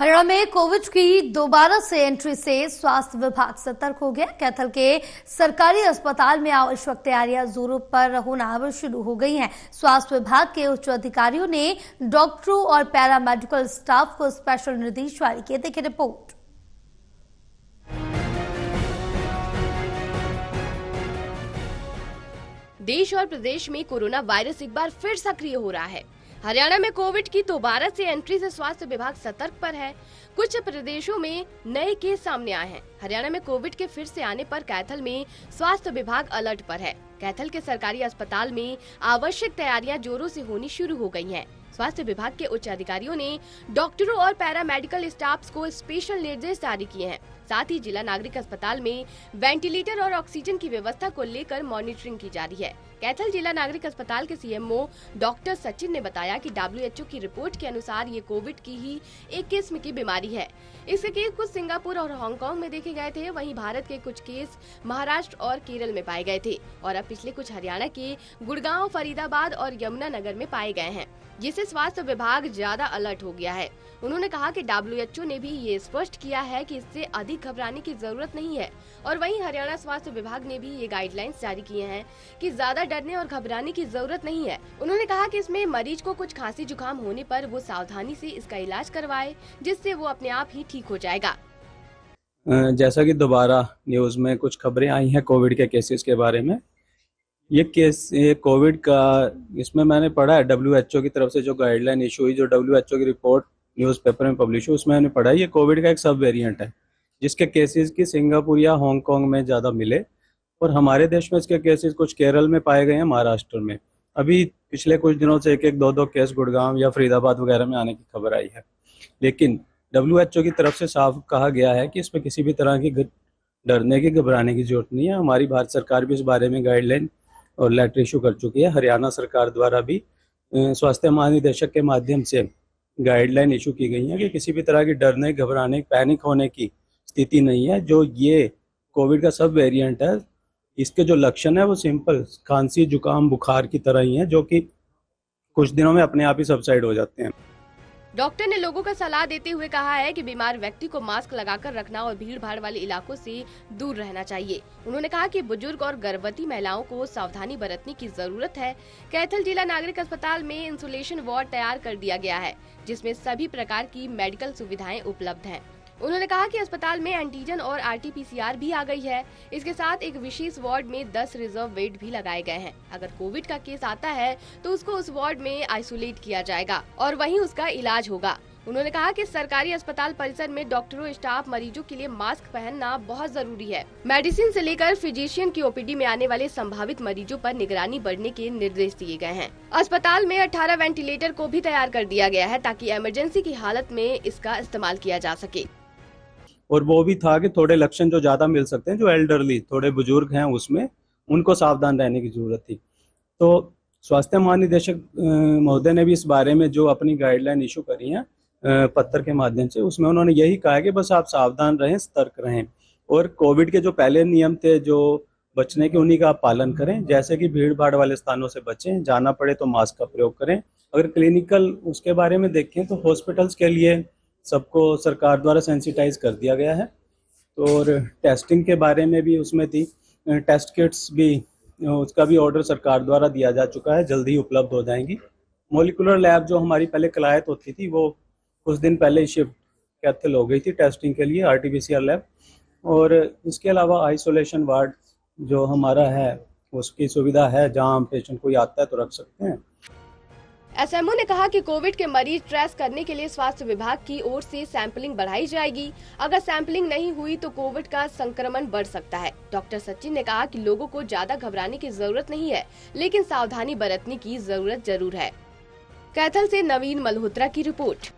हरियाणा में कोविड की दोबारा से एंट्री से स्वास्थ्य विभाग सतर्क हो गया। कैथल के सरकारी अस्पताल में आवश्यक तैयारियां जोरों पर होना शुरू हो गई हैं। स्वास्थ्य विभाग के उच्च अधिकारियों ने डॉक्टरों और पैरामेडिकल स्टाफ को स्पेशल निर्देश जारी किए। देखिए रिपोर्ट। देश और प्रदेश में कोरोना वायरस एक बार फिर सक्रिय हो रहा है। हरियाणा में कोविड की दोबारा से एंट्री से स्वास्थ्य विभाग सतर्क पर है। कुछ प्रदेशों में नए केस सामने आए हैं। हरियाणा में कोविड के फिर से आने पर कैथल में स्वास्थ्य विभाग अलर्ट पर है। कैथल के सरकारी अस्पताल में आवश्यक तैयारियां जोरों से होनी शुरू हो गई हैं। स्वास्थ्य विभाग के उच्च अधिकारियों ने डॉक्टरों और पैरामेडिकल स्टाफ को स्पेशल निर्देश जारी किए हैं। साथ ही जिला नागरिक अस्पताल में वेंटिलेटर और ऑक्सीजन की व्यवस्था को लेकर मॉनिटरिंग की जा रही है। कैथल जिला नागरिक अस्पताल के सीएमओ डॉक्टर सचिन ने बताया कि WHO की रिपोर्ट के अनुसार ये कोविड की ही एक किस्म की बीमारी है। इसके केस कुछ सिंगापुर और हांगकांग में देखे गए थे। वहीं भारत के कुछ केस महाराष्ट्र और केरल में पाए गए थे और अब पिछले कुछ हरियाणा के गुड़गांव, फरीदाबाद और यमुनानगर में पाए गए हैं, जिससे स्वास्थ्य विभाग ज्यादा अलर्ट हो गया है। उन्होंने कहा कि WHO ने भी ये स्पष्ट किया है कि इससे अधिक घबराने की जरूरत नहीं है और वहीं हरियाणा स्वास्थ्य विभाग ने भी ये गाइडलाइंस जारी किए हैं कि ज्यादा डरने और घबराने की जरूरत नहीं है। उन्होंने कहा कि इसमें मरीज को कुछ खांसी जुकाम होने पर वो सावधानी से इसका इलाज करवाए, जिससे वो अपने आप ही ठीक हो जाएगा। जैसा कि दोबारा न्यूज में कुछ खबरें आई हैं कोविड के केसेस के बारे में। ये कोविड का, इसमें मैंने पढ़ा है WHO की तरफ से जो गाइडलाइन इशू हुई, जो WHO की रिपोर्ट न्यूज़पेपर में पब्लिश हुई, उसमें मैंने पढ़ा है ये कोविड का एक सब वेरिएंट है, जिसके केसेस की सिंगापुर या हांगकांग में ज़्यादा मिले और हमारे देश में इसके केसेस कुछ केरल में पाए गए हैं, महाराष्ट्र में। अभी पिछले कुछ दिनों से एक दो केस गुड़गांव या फरीदाबाद वगैरह में आने की खबर आई है। लेकिन WHO की तरफ से साफ कहा गया है कि इसमें किसी भी तरह की डरने की, घबराने की जरूरत नहीं है। हमारी भारत सरकार भी इस बारे में गाइडलाइन और लेटर इशू कर चुकी है। हरियाणा सरकार द्वारा भी स्वास्थ्य महानिदेशक के माध्यम से गाइडलाइन इशू की गई है कि किसी भी तरह की डरने, घबराने, पैनिक होने की स्थिति नहीं है। जो ये कोविड का सब वेरिएंट है, इसके जो लक्षण है वो सिंपल खांसी, जुकाम, बुखार की तरह ही है, जो कि कुछ दिनों में अपने आप ही सबसाइड हो जाते हैं। डॉक्टर ने लोगों को सलाह देते हुए कहा है कि बीमार व्यक्ति को मास्क लगाकर रखना और भीड़ भाड़ वाले इलाकों से दूर रहना चाहिए। उन्होंने कहा कि बुजुर्ग और गर्भवती महिलाओं को सावधानी बरतने की जरूरत है। कैथल जिला नागरिक अस्पताल में इंसुलेशन वार्ड तैयार कर दिया गया है, जिसमें सभी प्रकार की मेडिकल सुविधाएं उपलब्ध हैं। उन्होंने कहा कि अस्पताल में एंटीजन और RT-PCR भी आ गई है। इसके साथ एक विशेष वार्ड में 10 रिजर्व बेड भी लगाए गए हैं। अगर कोविड का केस आता है तो उसको उस वार्ड में आइसोलेट किया जाएगा और वहीं उसका इलाज होगा। उन्होंने कहा कि सरकारी अस्पताल परिसर में डॉक्टरों, स्टाफ, मरीजों के लिए मास्क पहनना बहुत जरूरी है। मेडिसिन से लेकर फिजिशियन की OPD में आने वाले संभावित मरीजों पर निगरानी बढ़ने के निर्देश दिए गए हैं। अस्पताल में 18 वेंटिलेटर को भी तैयार कर दिया गया है ताकि इमरजेंसी की हालत में इसका इस्तेमाल किया जा सके। और वो भी था कि थोड़े लक्षण जो ज्यादा मिल सकते हैं, जो एल्डरली, थोड़े बुजुर्ग हैं, उसमें उनको सावधान रहने की जरूरत थी। तो स्वास्थ्य महानिदेशक महोदय ने भी इस बारे में जो अपनी गाइडलाइन इशू करी है पत्र के माध्यम से, उसमें उन्होंने यही कहा है कि बस आप सावधान रहें, सतर्क रहें और कोविड के जो पहले नियम थे जो बचने के, उन्हीं का आप पालन करें। जैसे कि भीड़ भाड़ वाले स्थानों से बचें, जाना पड़े तो मास्क का प्रयोग करें। अगर क्लिनिकल उसके बारे में देखें तो हॉस्पिटल्स के लिए सबको सरकार द्वारा सेंसिटाइज कर दिया गया है। और टेस्टिंग के बारे में भी उसमें थी, टेस्ट किट्स भी, उसका भी ऑर्डर सरकार द्वारा दिया जा चुका है, जल्दी ही उपलब्ध हो जाएंगी। मॉलिक्यूलर लैब जो हमारी पहले कलायत होती थी, वो कुछ दिन पहले शिफ्ट कैथल हो गई थी टेस्टिंग के लिए, RT-PCR लैब। और इसके अलावा आइसोलेशन वार्ड जो हमारा है, उसकी सुविधा है, जहाँ पेशेंट कोई आता है तो रख सकते हैं। SMO ने कहा कि कोविड के मरीज ट्रेस करने के लिए स्वास्थ्य विभाग की ओर से सैंपलिंग बढ़ाई जाएगी। अगर सैंपलिंग नहीं हुई तो कोविड का संक्रमण बढ़ सकता है। डॉक्टर सचिन ने कहा कि लोगों को ज्यादा घबराने की जरूरत नहीं है, लेकिन सावधानी बरतने की जरूरत जरूर है। कैथल से नवीन मल्होत्रा की रिपोर्ट।